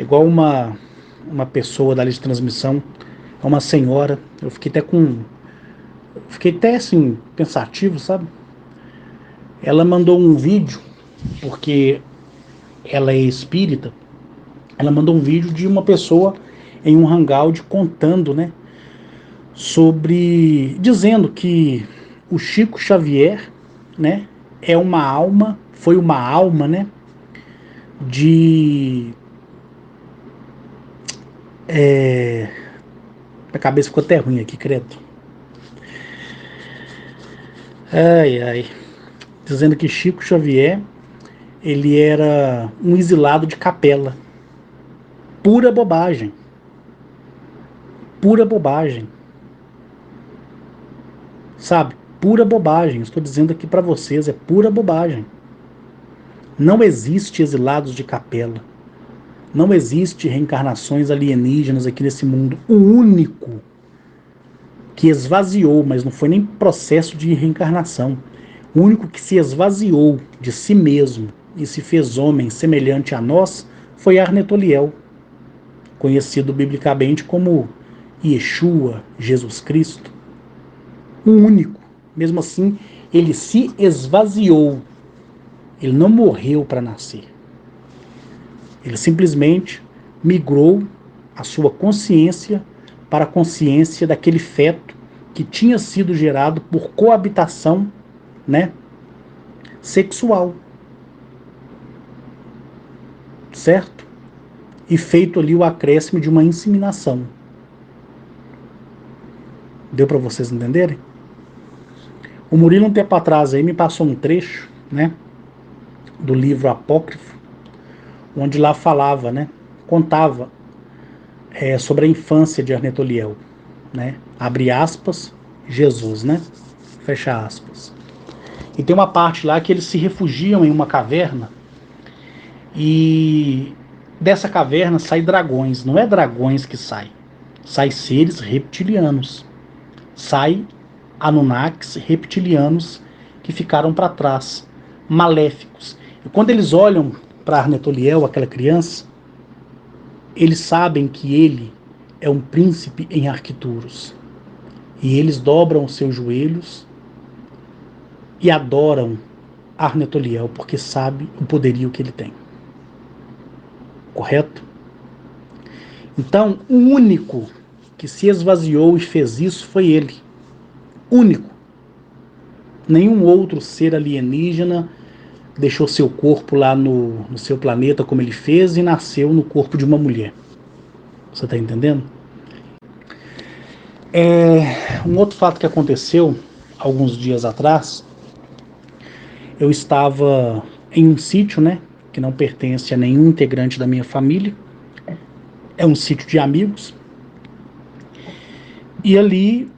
igual uma pessoa da lista de transmissão, uma senhora. Eu fiquei até assim, pensativo, sabe? Ela mandou um vídeo, porque ela é espírita, ela mandou um vídeo de uma pessoa em um hangout contando, né, dizendo que o Chico Xavier, né, foi uma alma, né, de a cabeça ficou até ruim aqui, credo. Ai, ai. Dizendo que Chico Xavier, ele era um exilado de capela. Pura bobagem. Pura bobagem. Sabe? Pura bobagem. Estou dizendo aqui para vocês, é pura bobagem. Não existe exilados de capela. Não existe reencarnações alienígenas aqui nesse mundo. O único que esvaziou, mas não foi nem processo de reencarnação. O único que se esvaziou de si mesmo e se fez homem semelhante a nós foi Arnetoliel, conhecido biblicamente como Yeshua, Jesus Cristo. O único. Mesmo assim, ele se esvaziou. Ele não morreu para nascer. Ele simplesmente migrou a sua consciência para a consciência daquele feto que tinha sido gerado por coabitação, né, sexual, certo? E feito ali o acréscimo de uma inseminação. Deu para vocês entenderem? O Murilo, um tempo atrás, aí me passou um trecho, né, do livro apócrifo, onde lá falava, né, contava sobre a infância de Arnetoliel, né, abre aspas, Jesus, né, fecha aspas. E tem uma parte lá que eles se refugiam em uma caverna e dessa caverna saem dragões. Não é dragões que sai seres reptilianos. Sai Anunnakis reptilianos que ficaram para trás, maléficos. E quando eles olham para Arnetoliel, aquela criança, eles sabem que ele é um príncipe em Arquituros. E eles dobram os seus joelhos e adoram Arnetoliel, porque sabe o poderio que ele tem. Correto? Então, o único que se esvaziou e fez isso foi ele. Único. Nenhum outro ser alienígena deixou seu corpo lá no seu planeta como ele fez e nasceu no corpo de uma mulher. Você está entendendo? Um outro fato que aconteceu alguns dias atrás, eu estava em um sítio, né, que não pertence a nenhum integrante da minha família, é um sítio de amigos, e ali,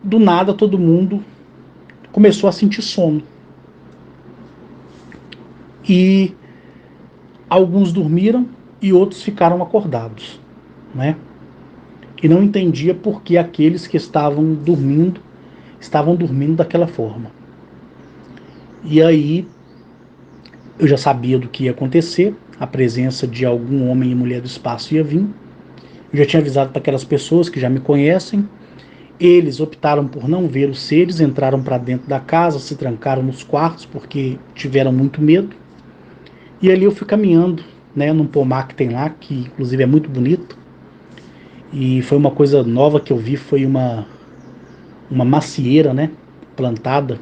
do nada, todo mundo começou a sentir sono. E alguns dormiram e outros ficaram acordados, né? E não entendia por que aqueles que estavam dormindo daquela forma. E aí eu já sabia do que ia acontecer, a presença de algum homem e mulher do espaço ia vir. Eu já tinha avisado para aquelas pessoas que já me conhecem. Eles optaram por não ver os seres, entraram para dentro da casa, se trancaram nos quartos porque tiveram muito medo. E ali eu fui caminhando, né, num pomar que tem lá, que inclusive é muito bonito. E foi uma coisa nova que eu vi, foi uma macieira, né, plantada.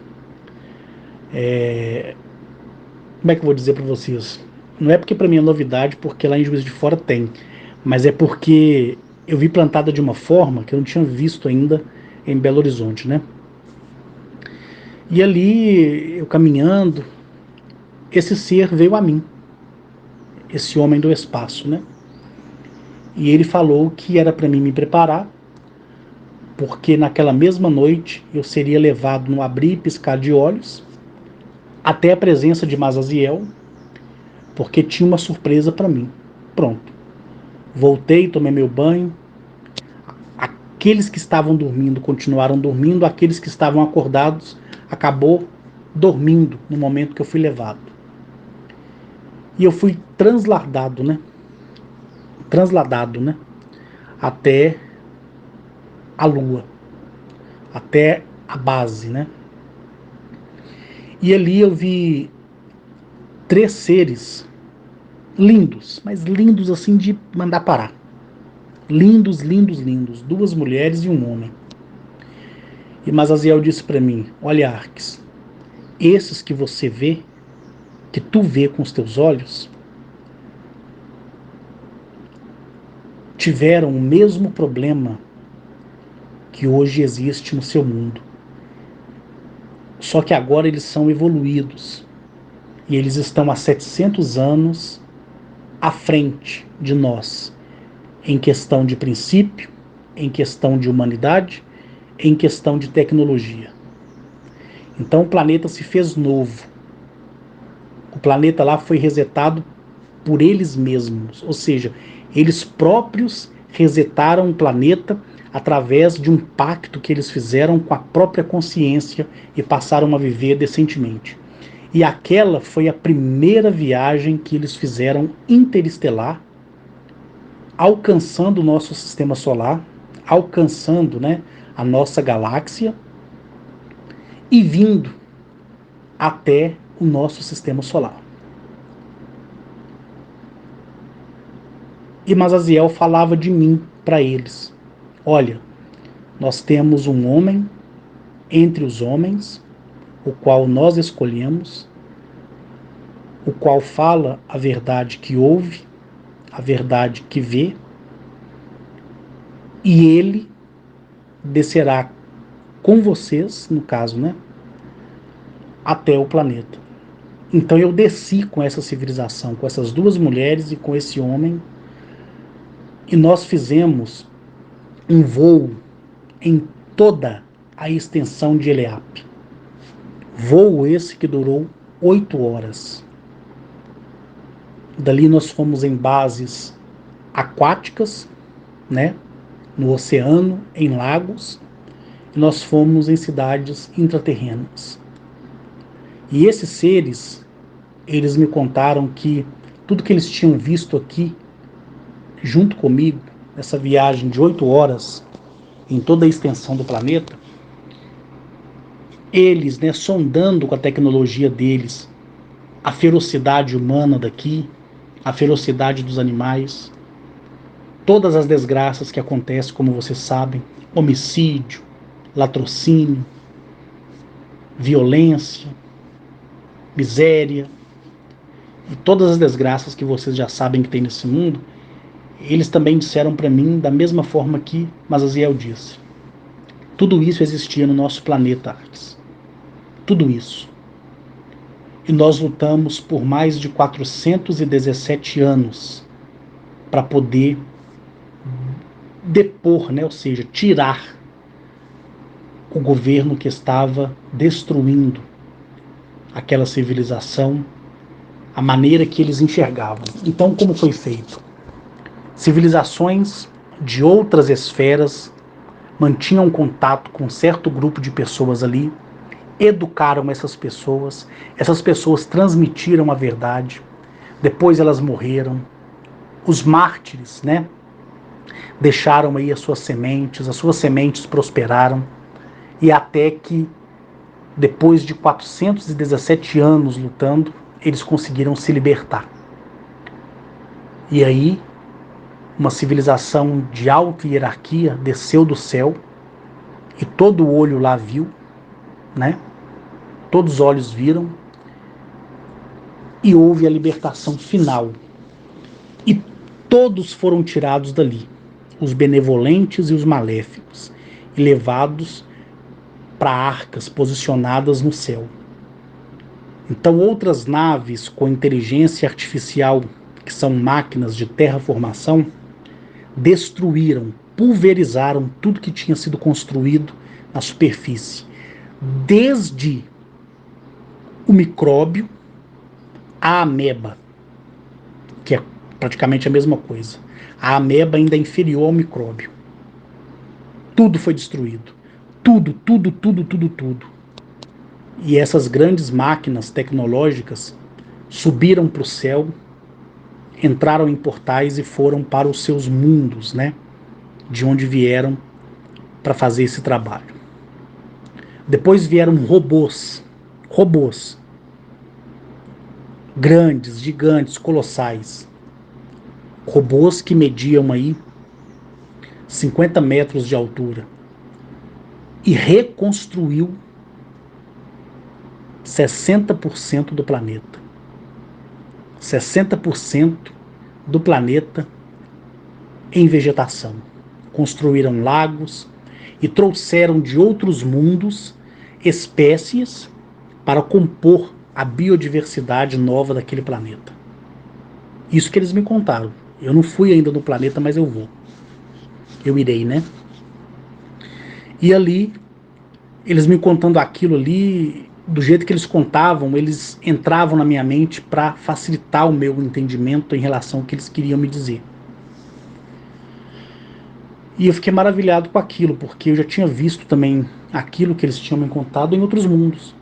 Como é que eu vou dizer para vocês? Não é porque para mim é novidade, porque lá em Juiz de Fora tem, mas é porque eu vi plantada de uma forma que eu não tinha visto ainda em Belo Horizonte, né? E ali, eu caminhando, esse ser veio a mim, esse homem do espaço, né? E ele falou que era para mim me preparar, porque naquela mesma noite eu seria levado no abrir e piscar de olhos até a presença de Mazaziel, porque tinha uma surpresa para mim. Pronto. Voltei, tomei meu banho. Aqueles que estavam dormindo continuaram dormindo, aqueles que estavam acordados acabou dormindo no momento que eu fui levado. E eu fui transladado, né, transladado, né, até a Lua, até a base, né? E ali eu vi 3 seres lindos, mas lindos assim de mandar parar. Lindos, lindos, lindos. 2 mulheres e um homem. E Mazaziel disse para mim: olha, Arques, esses que você vê, que tu vê com os teus olhos, tiveram o mesmo problema que hoje existe no seu mundo. Só que agora eles são evoluídos. E eles estão há 700 anos à frente de nós, em questão de princípio, em questão de humanidade, em questão de tecnologia. Então o planeta se fez novo. O planeta lá foi resetado por eles mesmos, ou seja, eles próprios resetaram o planeta através de um pacto que eles fizeram com a própria consciência e passaram a viver decentemente. E aquela foi a primeira viagem que eles fizeram interestelar, alcançando o nosso sistema solar, alcançando, né, a nossa galáxia e vindo até o nosso sistema solar. E Mazaziel falava de mim para eles. Olha, nós temos um homem entre os homens, o qual nós escolhemos, o qual fala a verdade que ouve, a verdade que vê, e ele descerá com vocês, no caso, né, até o planeta. Então eu desci com essa civilização, com essas 2 mulheres e com esse homem, e nós fizemos um voo em toda a extensão de Eleap. Voo esse que durou 8 horas. Dali nós fomos em bases aquáticas, né, no oceano, em lagos, e nós fomos em cidades intraterrenas. E esses seres, eles me contaram que tudo que eles tinham visto aqui, junto comigo, nessa viagem de 8 horas, em toda a extensão do planeta, eles, né, sondando com a tecnologia deles a ferocidade humana daqui, a ferocidade dos animais, todas as desgraças que acontecem, como vocês sabem, homicídio, latrocínio, violência, miséria, e todas as desgraças que vocês já sabem que tem nesse mundo, eles também disseram para mim da mesma forma que Mazaziel disse. Tudo isso existia no nosso planeta, Arques. Tudo isso. E nós lutamos por mais de 417 anos para poder depor, né, ou seja, tirar o governo que estava destruindo aquela civilização, a maneira que eles enxergavam. Então, como foi feito? Civilizações de outras esferas mantinham contato com um certo grupo de pessoas ali, educaram essas pessoas transmitiram a verdade, depois elas morreram, os mártires, né, deixaram aí as suas sementes prosperaram, e até que, depois de 417 anos lutando, eles conseguiram se libertar. E aí, uma civilização de alta hierarquia desceu do céu, e todo olho lá viu, né? Todos os olhos viram, e houve a libertação final. E todos foram tirados dali, os benevolentes e os maléficos, e levados para arcas posicionadas no céu. Então outras naves com inteligência artificial, que são máquinas de terraformação, destruíram, pulverizaram tudo que tinha sido construído na superfície, desde o micróbio à ameba, que é praticamente a mesma coisa. A ameba ainda é inferior ao micróbio. Tudo foi destruído. Tudo, tudo, tudo, tudo, tudo. E essas grandes máquinas tecnológicas subiram para o céu, entraram em portais e foram para os seus mundos, né? De onde vieram para fazer esse trabalho. Depois vieram robôs grandes, gigantes, colossais, robôs que mediam aí 50 metros de altura e reconstruiu 60% do planeta. 60% do planeta em vegetação. Construíram lagos e trouxeram de outros mundos espécies para compor a biodiversidade nova daquele planeta. Isso que eles me contaram. Eu não fui ainda no planeta, mas eu vou. Eu irei, né? E ali, eles me contando aquilo ali, do jeito que eles contavam, eles entravam na minha mente para facilitar o meu entendimento em relação ao que eles queriam me dizer. E eu fiquei maravilhado com aquilo, porque eu já tinha visto também aquilo que eles tinham me contado em outros mundos.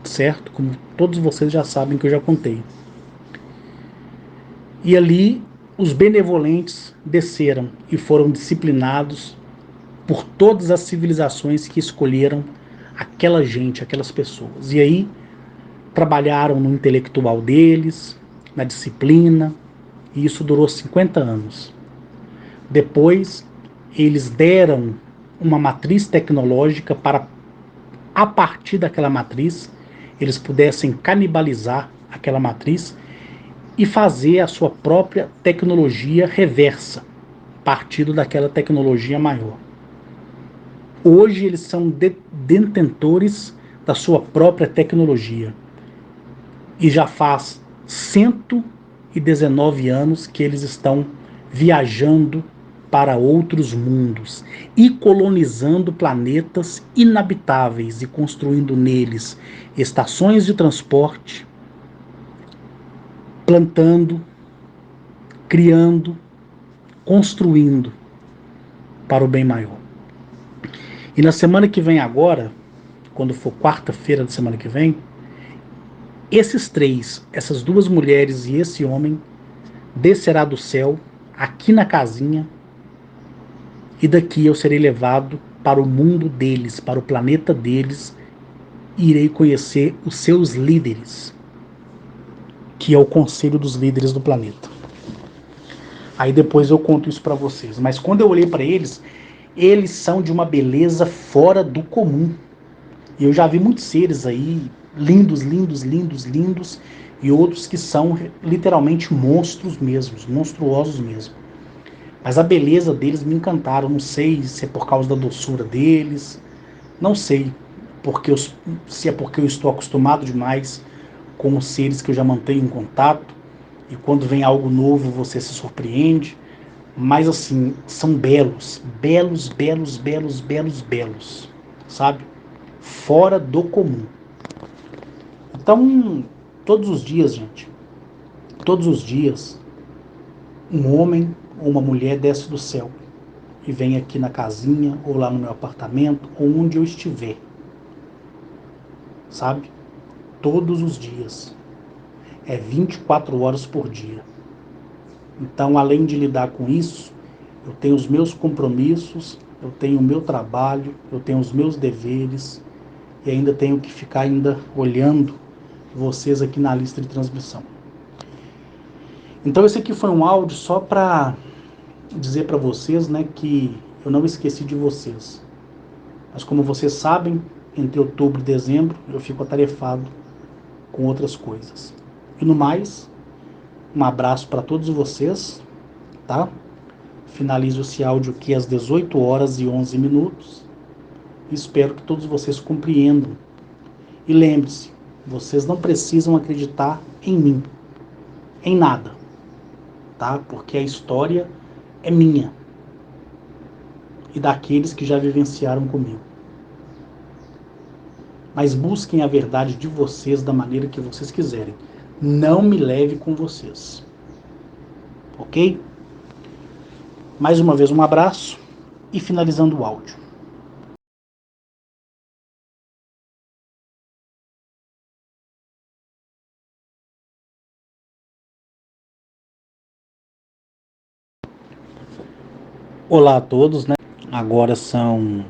Certo? Como todos vocês já sabem que eu já contei. E ali os benevolentes desceram e foram disciplinados por todas as civilizações que escolheram aquela gente, aquelas pessoas. E aí trabalharam no intelectual deles, na disciplina, e isso durou 50 anos. Depois, eles deram uma matriz tecnológica para, a partir daquela matriz, eles pudessem canibalizar aquela matriz e fazer a sua própria tecnologia reversa, partindo daquela tecnologia maior. Hoje eles são detentores da sua própria tecnologia. E já faz 119 anos que eles estão viajando para outros mundos e colonizando planetas inabitáveis e construindo neles estações de transporte, plantando, criando, construindo para o bem maior. E na semana que vem agora, quando for quarta-feira da semana que vem, esses três, essas duas mulheres e esse homem, descerá do céu, aqui na casinha, e daqui eu serei levado para o mundo deles, para o planeta deles, e irei conhecer os seus líderes, que é o conselho dos líderes do planeta. Aí depois eu conto isso para vocês. Mas quando eu olhei para eles, eles são de uma beleza fora do comum. E eu já vi muitos seres aí, lindos, lindos, lindos, lindos, e outros que são literalmente monstros mesmos, monstruosos mesmo. Mas a beleza deles me encantaram. Não sei se é por causa da doçura deles, não sei se é porque eu estou acostumado demais com os seres que eu já mantenho em contato, e quando vem algo novo você se surpreende. Mas assim, são belos, belos, belos, belos, belos, belos, sabe? Fora do comum. Então, todos os dias, gente, todos os dias, um homem ou uma mulher desce do céu e vem aqui na casinha, ou lá no meu apartamento, ou onde eu estiver, sabe? Todos os dias. É 24 horas por dia. Então, além de lidar com isso, eu tenho os meus compromissos, eu tenho o meu trabalho, eu tenho os meus deveres, e ainda tenho que ficar ainda olhando vocês aqui na lista de transmissão. Então esse aqui foi um áudio só para dizer para vocês, né, que eu não esqueci de vocês. Mas como vocês sabem, entre outubro e dezembro eu fico atarefado com outras coisas. E no mais, um abraço para todos vocês, tá? Finalizo esse áudio aqui às 18 horas e 11 minutos. Espero que todos vocês compreendam. E lembre-se, vocês não precisam acreditar em mim, em nada, tá? Porque a história é minha e daqueles que já vivenciaram comigo. Mas busquem a verdade de vocês da maneira que vocês quiserem. Não me leve com vocês. Ok? Mais uma vez um abraço e finalizando o áudio. Olá a todos, né? Agora são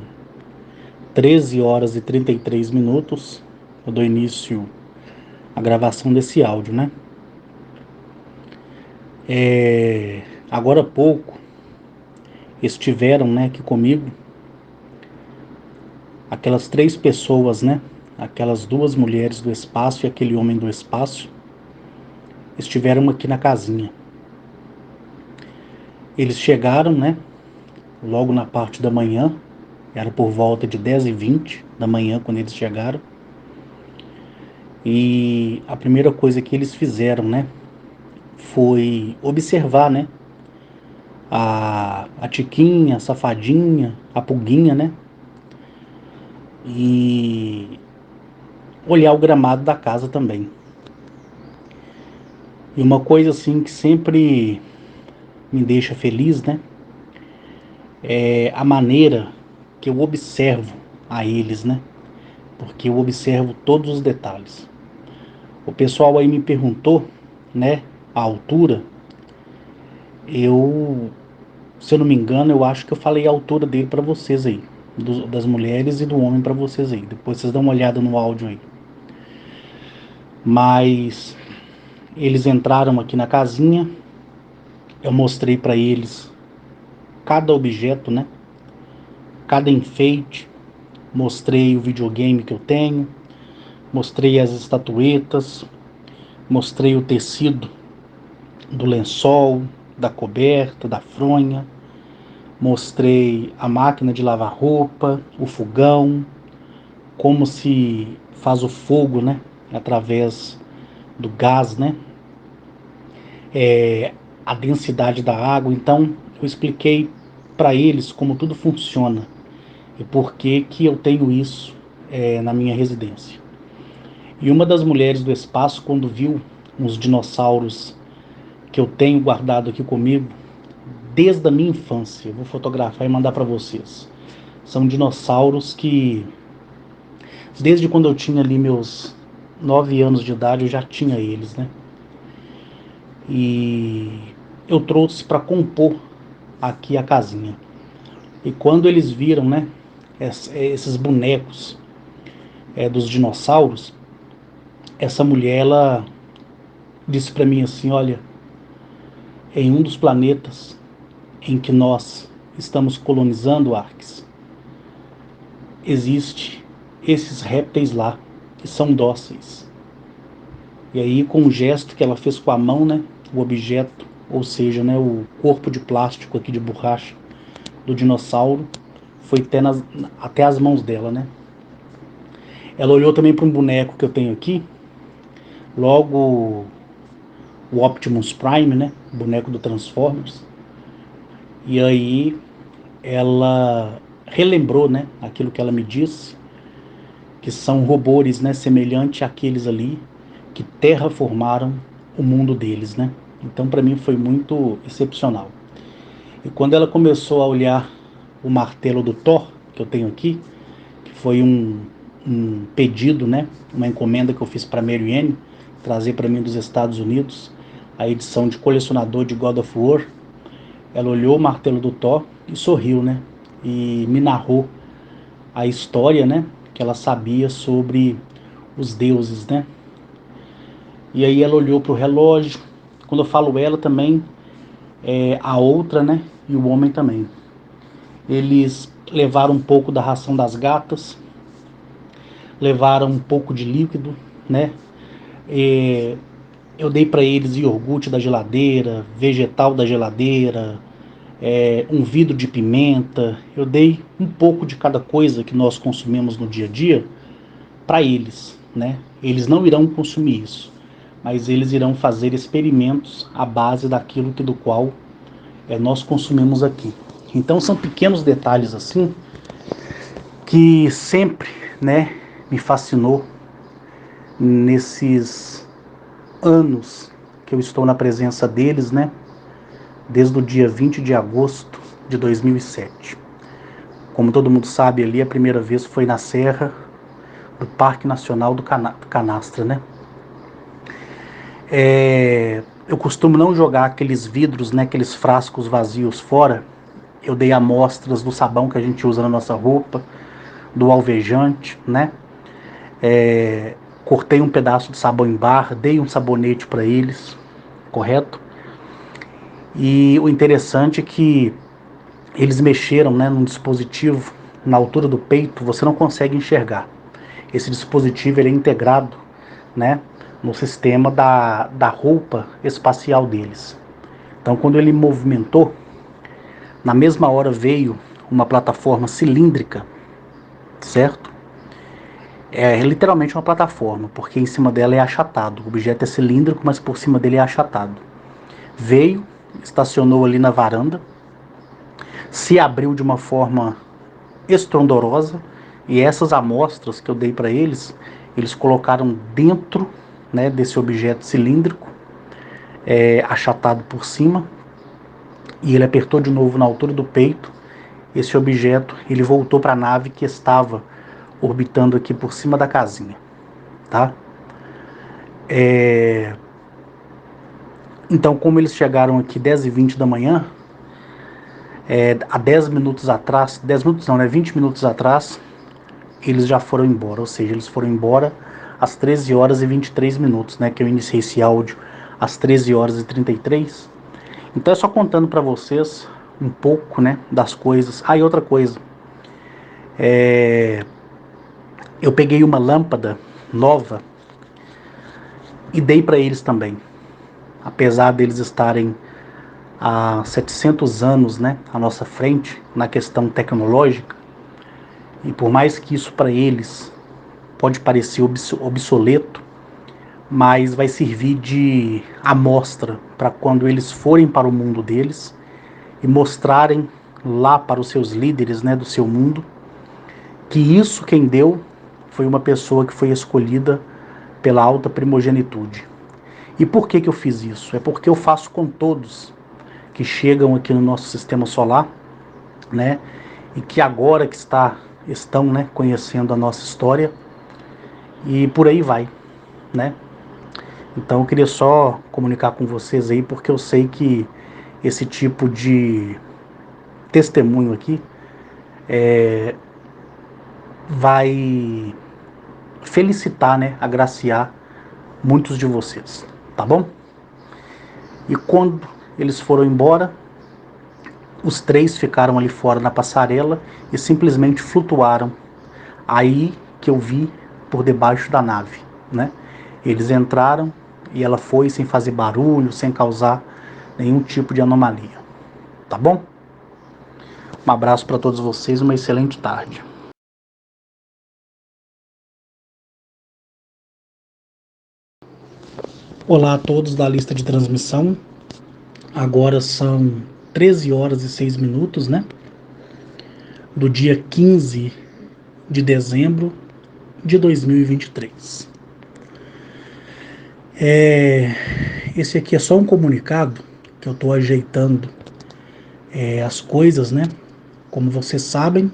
13 horas e 33 minutos. Eu dou início à gravação desse áudio, né? Agora há pouco estiveram, né, aqui comigo aquelas três pessoas, né? Aquelas duas mulheres do espaço e aquele homem do espaço estiveram aqui na casinha. Eles chegaram, né? Logo na parte da manhã, era por volta de 10h20 da manhã quando eles chegaram. E a primeira coisa que eles fizeram, né, foi observar, né, a Tiquinha, a Safadinha, a Pulguinha, né, e olhar o gramado da casa também. E uma coisa assim que sempre me deixa feliz, né, é a maneira que eu observo a eles, né, porque eu observo todos os detalhes. O pessoal aí me perguntou, né, a altura. Eu, se eu não me engano, eu acho que eu falei a altura dele para vocês aí, das mulheres e do homem para vocês aí. Depois vocês dão uma olhada no áudio aí. Mas eles entraram aqui na casinha, eu mostrei para eles cada objeto, né? Cada enfeite, mostrei o videogame que eu tenho, mostrei as estatuetas, mostrei o tecido do lençol, da coberta, da fronha, mostrei a máquina de lavar roupa, o fogão, como se faz o fogo, né? Através do gás, né? A densidade da água. Então, eu expliquei para eles como tudo funciona e por que que eu tenho isso na minha residência. E uma das mulheres do espaço, quando viu uns dinossauros que eu tenho guardado aqui comigo desde a minha infância, eu vou fotografar e mandar para vocês. São dinossauros que, desde quando eu tinha ali meus 9 anos de idade, eu já tinha eles, né? E eu trouxe para compor aqui a casinha. E quando eles viram, né, esses bonecos dos dinossauros, essa mulher, ela disse para mim assim, olha, em um dos planetas em que nós estamos colonizando, Arques, existe esses répteis lá, que são dóceis. E aí, com um gesto que ela fez com a mão, né, o objeto, ou seja, né, o corpo de plástico aqui de borracha do dinossauro, foi até as mãos dela, né? Ela olhou também para um boneco que eu tenho aqui, logo o Optimus Prime, né? O boneco do Transformers. E aí ela relembrou, né, aquilo que ela me disse, que são robôs, né, semelhante àqueles ali que terraformaram o mundo deles, né? Então para mim foi muito excepcional. E quando ela começou a olhar o martelo do Thor que eu tenho aqui, que foi um pedido, né, uma encomenda que eu fiz para a Marianne trazer para mim dos Estados Unidos, a edição de colecionador de God of War. Ela olhou o martelo do Thor e sorriu, né? E me narrou a história, né, que ela sabia sobre os deuses, né? E aí ela olhou para o relógio. Quando eu falo ela também, a outra, né? E o homem também. Eles levaram um pouco da ração das gatas, levaram um pouco de líquido, né? Eu dei para eles iogurte da geladeira, vegetal da geladeira, um vidro de pimenta. Eu dei um pouco de cada coisa que nós consumimos no dia a dia para eles, né? Eles não irão consumir isso, mas eles irão fazer experimentos à base daquilo do qual nós consumimos aqui. Então são pequenos detalhes assim que sempre, né, me fascinou nesses anos que eu estou na presença deles, né? Desde o dia 20 de agosto de 2007. Como todo mundo sabe ali, a primeira vez foi na Serra do Parque Nacional do Canastra, né? Eu costumo não jogar aqueles vidros, né, aqueles frascos vazios fora, eu dei amostras do sabão que a gente usa na nossa roupa, do alvejante, né? Cortei um pedaço de sabão em barra, dei um sabonete para eles, correto? E o interessante é que eles mexeram, né, num dispositivo na altura do peito, você não consegue enxergar. Esse dispositivo ele é integrado, né, no sistema da roupa espacial deles. Então, quando ele movimentou, na mesma hora veio uma plataforma cilíndrica, certo? É literalmente uma plataforma, porque em cima dela é achatado. O objeto é cilíndrico, mas por cima dele é achatado. Veio, estacionou ali na varanda, se abriu de uma forma estrondorosa, e essas amostras que eu dei para eles, eles colocaram dentro, né, desse objeto cilíndrico, achatado por cima, e ele apertou de novo na altura do peito. Esse objeto ele voltou para a nave que estava orbitando aqui por cima da casinha, tá? Então, como eles chegaram aqui 10h20 da manhã, há 10 minutos atrás, 10 minutos não, né, 20 minutos atrás, eles já foram embora, ou seja, eles foram embora às 13 horas e 23 minutos, né, que eu iniciei esse áudio às 13 horas e 33. Então é só contando para vocês um pouco, né, das coisas. Ah, e outra coisa, eu peguei uma lâmpada nova e dei para eles também. Apesar deles estarem há 700 anos, né, à nossa frente na questão tecnológica, e por mais que isso para eles pode parecer obsoleto, mas vai servir de amostra para quando eles forem para o mundo deles e mostrarem lá para os seus líderes, né, do seu mundo, que isso quem deu foi uma pessoa que foi escolhida pela alta primogenitude. E por que eu fiz isso? É porque eu faço com todos que chegam aqui no nosso sistema solar, né, e que agora que estão, né, conhecendo a nossa história, e por aí vai, né? Então eu queria só comunicar com vocês aí, porque eu sei que esse tipo de testemunho aqui vai felicitar, né, agraciar muitos de vocês, tá bom? E quando eles foram embora, os três ficaram ali fora na passarela e simplesmente flutuaram. Aí que eu vi por debaixo da nave, né? Eles entraram e ela foi sem fazer barulho, sem causar nenhum tipo de anomalia, tá bom? Um abraço para todos vocês, uma excelente tarde. Olá a todos da lista de transmissão. Agora são 13 horas e 6 minutos, né? Do dia 15 de dezembro de 2023. Esse aqui é só um comunicado que eu estou ajeitando as coisas, né? Como vocês sabem,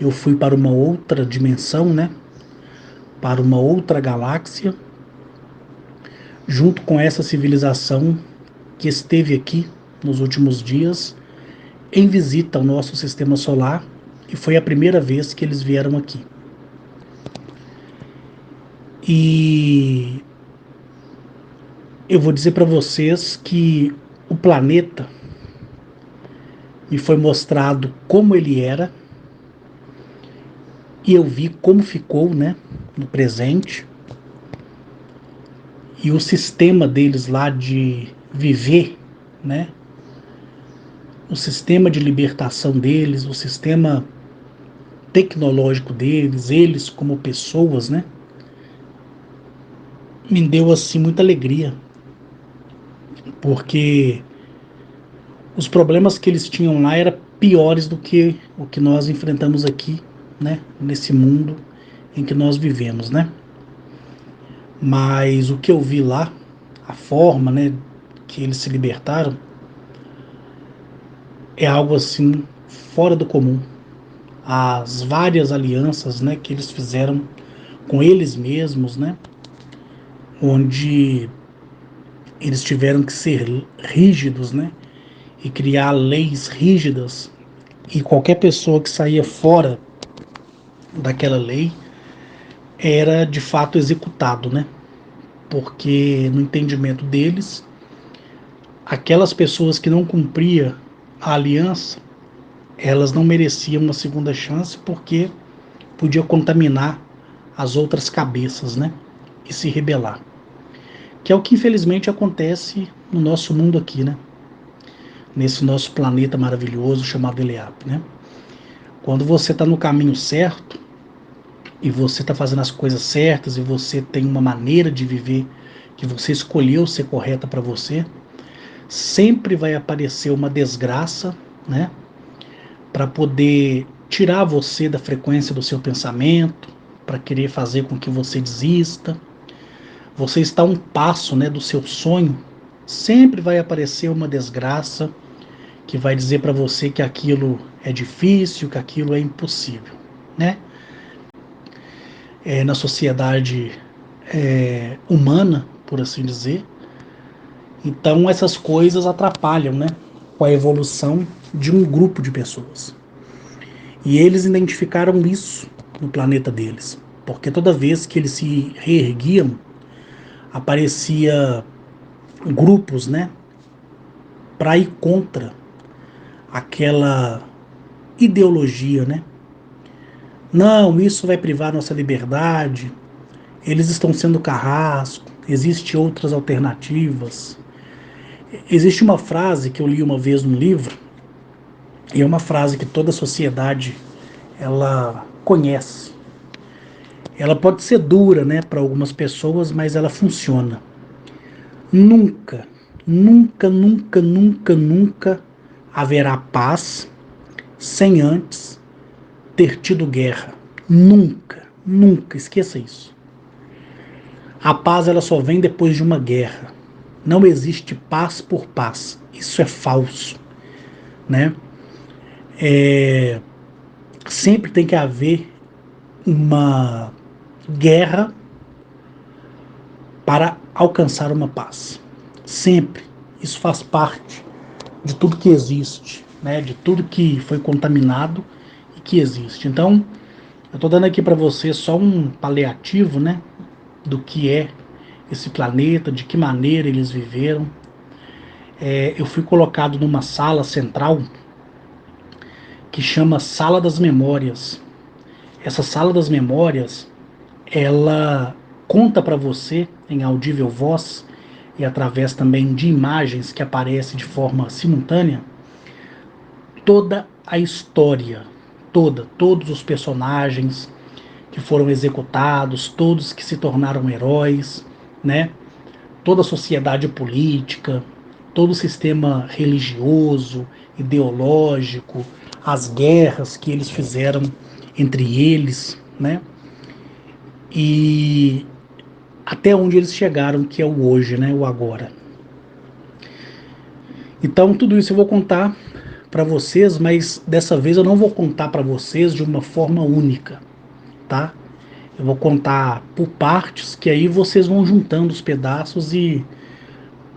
eu fui para uma outra dimensão, né? Para uma outra galáxia, junto com essa civilização que esteve aqui nos últimos dias em visita ao nosso sistema solar, e foi a primeira vez que eles vieram aqui. E eu vou dizer para vocês que o planeta me foi mostrado como ele era, e eu vi como ficou, né, no presente, e o sistema deles lá de viver, né, o sistema de libertação deles, o sistema tecnológico deles, eles como pessoas, né, me deu assim muita alegria, porque os problemas que eles tinham lá eram piores do que o que nós enfrentamos aqui, né, nesse mundo em que nós vivemos, né? Mas o que eu vi lá, a forma, né, que eles se libertaram, é algo assim fora do comum. As várias alianças, né, que eles fizeram com eles mesmos, né, onde eles tiveram que ser rígidos, né, e criar leis rígidas, e qualquer pessoa que saía fora daquela lei era de fato executado, né? Porque no entendimento deles, aquelas pessoas que não cumpriam a aliança, elas não mereciam uma segunda chance porque podia contaminar as outras cabeças, né? E se rebelar. Que é o que infelizmente acontece no nosso mundo aqui, né? Nesse nosso planeta maravilhoso chamado Eleap, né? Quando você está no caminho certo e você está fazendo as coisas certas e você tem uma maneira de viver que você escolheu ser correta para você, sempre vai aparecer uma desgraça, né? Para poder tirar você da frequência do seu pensamento, para querer fazer com que você desista. Você está a um passo, né, do seu sonho. Sempre vai aparecer uma desgraça que vai dizer para você que aquilo é difícil, que aquilo é impossível, né? Na sociedade humana, por assim dizer. Então essas coisas atrapalham, né, com a evolução de um grupo de pessoas. E eles identificaram isso no planeta deles, porque toda vez que eles se reerguiam, aparecia grupos, né, para ir contra aquela ideologia, né? Não, isso vai privar nossa liberdade. Eles estão sendo carrasco. Existem outras alternativas. Existe uma frase que eu li uma vez num livro e é uma frase que toda a sociedade ela conhece. Ela pode ser dura, né, para algumas pessoas, mas ela funciona. Nunca, nunca, nunca, nunca, nunca haverá paz sem antes ter tido guerra. Nunca, nunca, esqueça isso. A paz ela só vem depois de uma guerra. Não existe paz por paz. Isso é falso, né? Sempre tem que haver uma guerra para alcançar uma paz. Sempre. Isso faz parte de tudo que existe, né? De tudo que foi contaminado e que existe. Então, eu estou dando aqui para você só um paliativo, né? Do que é esse planeta, de que maneira eles viveram. Eu fui colocado numa sala central que chama Sala das Memórias. Essa Sala das Memórias, ela conta para você em audível voz e através também de imagens que aparecem de forma simultânea toda a história, todos os personagens que foram executados, todos que se tornaram heróis, né? Toda a sociedade política, todo o sistema religioso, ideológico, as guerras que eles fizeram entre eles, né? E até onde eles chegaram, que é o hoje, né? O agora. Então, tudo isso eu vou contar para vocês, mas dessa vez eu não vou contar para vocês de uma forma única, tá? Eu vou contar por partes, que aí vocês vão juntando os pedaços e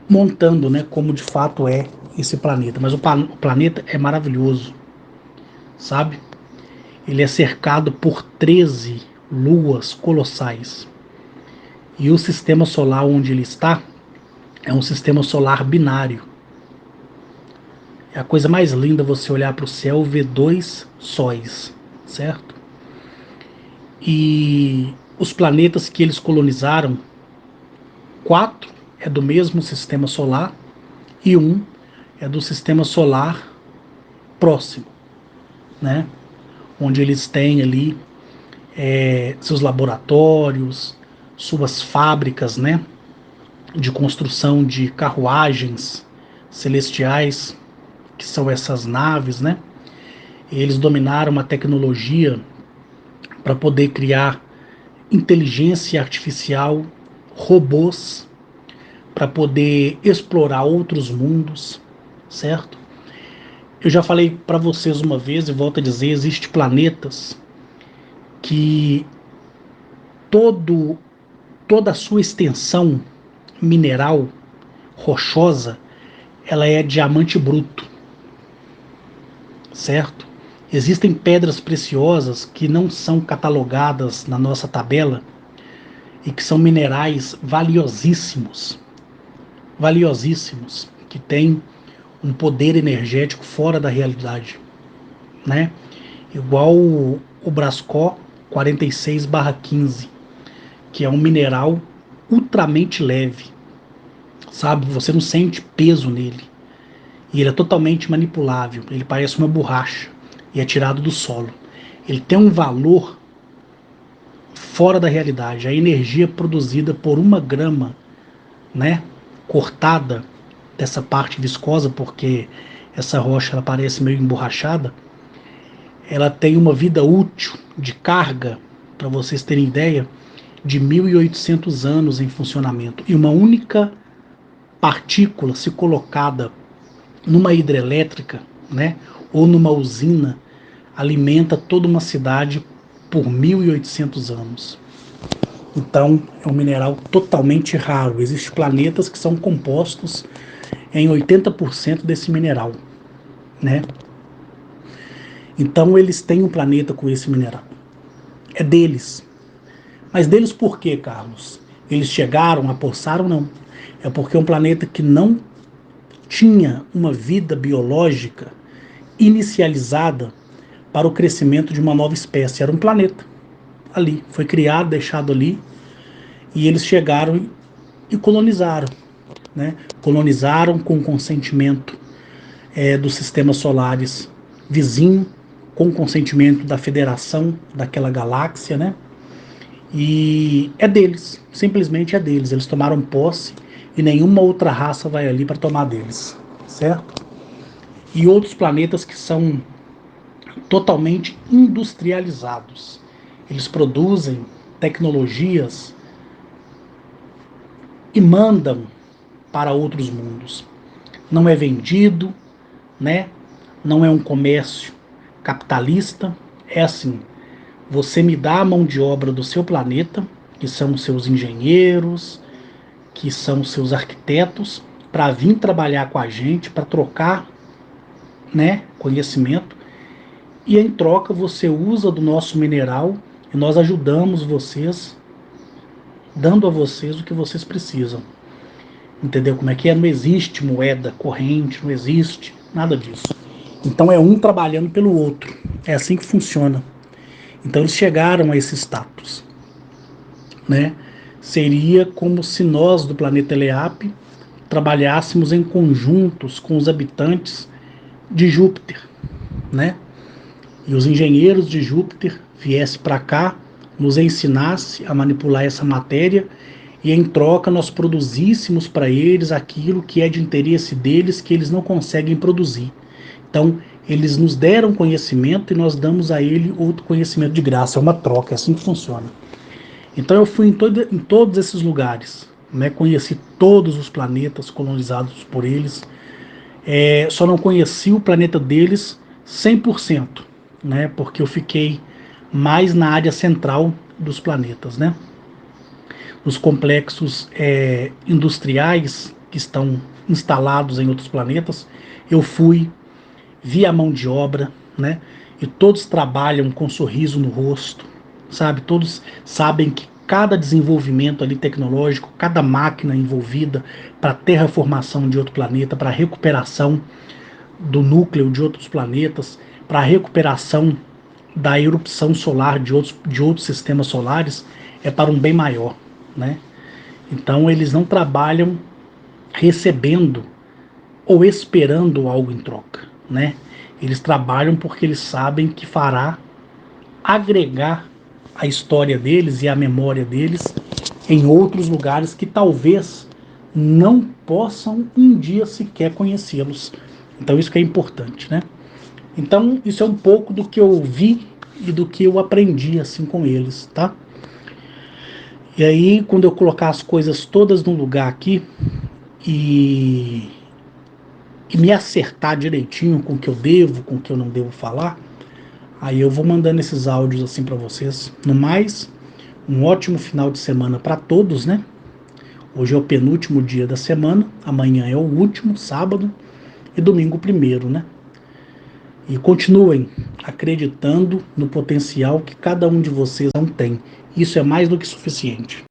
montando, né, como de fato é esse planeta. Mas o planeta é maravilhoso, sabe? Ele é cercado por 13 luas colossais. E o sistema solar onde ele está é um sistema solar binário. É a coisa mais linda você olhar para o céu e ver dois sóis, certo? E os planetas que eles colonizaram, 4 é do mesmo sistema solar e um é do sistema solar próximo, né? Onde eles têm ali seus laboratórios, suas fábricas, né? De construção de carruagens celestiais, que são essas naves, né? Eles dominaram uma tecnologia para poder criar inteligência artificial, robôs, para poder explorar outros mundos, certo? Eu já falei para vocês uma vez e volto a dizer, existem planetas que todo, toda a sua extensão mineral rochosa, ela é diamante bruto. certo? Existem pedras preciosas que não são catalogadas na nossa tabela e que são minerais valiosíssimos, valiosíssimos, que têm um poder energético fora da realidade, né? Igual o Brascó 46/15, que é um mineral ultramente leve, sabe? Você não sente peso nele. E ele é totalmente manipulável, ele parece uma borracha e é tirado do solo. Ele tem um valor fora da realidade. A energia produzida por 1 grama, né, cortada dessa parte viscosa, porque essa rocha ela parece meio emborrachada, ela tem uma vida útil de carga, para vocês terem ideia, de 1.800 anos em funcionamento. E uma única partícula, se colocada numa hidrelétrica, né, ou numa usina, alimenta toda uma cidade por 1.800 anos. Então, é um mineral totalmente raro. Existem planetas que são compostos em 80% desse mineral, né? Então, eles têm um planeta com esse mineral. É deles. Mas deles por quê, Carlos? Eles chegaram, apossaram? Não. É porque é um planeta que não tinha uma vida biológica inicializada para o crescimento de uma nova espécie. Era um planeta ali, foi criado, deixado ali, e eles chegaram e colonizaram, né? Colonizaram com consentimento dos sistemas solares vizinho, com consentimento da federação daquela galáxia, né? E é deles, simplesmente é deles. Eles tomaram posse e nenhuma outra raça vai ali para tomar deles, certo? E outros planetas que são totalmente industrializados. Eles produzem tecnologias e mandam para outros mundos. Não é vendido, né? Não é um comércio capitalista. É assim, você me dá a mão de obra do seu planeta, que são os seus engenheiros, que são os seus arquitetos, para vir trabalhar com a gente, para trocar, né, conhecimento, e em troca você usa do nosso mineral e nós ajudamos vocês, dando a vocês o que vocês precisam. Entendeu como é que é? Não existe moeda corrente, não existe nada disso. Então é um trabalhando pelo outro. É assim que funciona. Então eles chegaram a esse status, né? Seria como se nós do planeta Eleap trabalhássemos em conjuntos com os habitantes de Júpiter, né? E os engenheiros de Júpiter viessem para cá, nos ensinasse a manipular essa matéria e em troca nós produzíssemos para eles aquilo que é de interesse deles que eles não conseguem produzir. Então, eles nos deram conhecimento e nós damos a ele outro conhecimento de graça. É uma troca, é assim que funciona. Então eu fui em todos esses lugares, né? Conheci todos os planetas colonizados por eles. Só não conheci o planeta deles 100%, né? Porque eu fiquei mais na área central dos planetas, né? Os complexos industriais que estão instalados em outros planetas, eu fui, vi a mão de obra, né? E todos trabalham com um sorriso no rosto, sabe? Todos sabem que cada desenvolvimento ali tecnológico, cada máquina envolvida para terraformação de outro planeta, para recuperação do núcleo de outros planetas, para recuperação da erupção solar de outros sistemas solares, é para um bem maior, né? Então eles não trabalham recebendo ou esperando algo em troca, né? Eles trabalham porque eles sabem que fará agregar a história deles e a memória deles em outros lugares que talvez não possam um dia sequer conhecê-los. Então isso que é importante, né? Então isso é um pouco do que eu vi e do que eu aprendi assim com eles, tá? E aí quando eu colocar as coisas todas no lugar aqui e me acertar direitinho com o que eu devo, com o que eu não devo falar, aí eu vou mandando esses áudios assim para vocês. No mais, um ótimo final de semana para todos, né? Hoje é o penúltimo dia da semana, amanhã é o último, sábado, e domingo o primeiro, né? E continuem acreditando no potencial que cada um de vocês não tem. Isso é mais do que suficiente.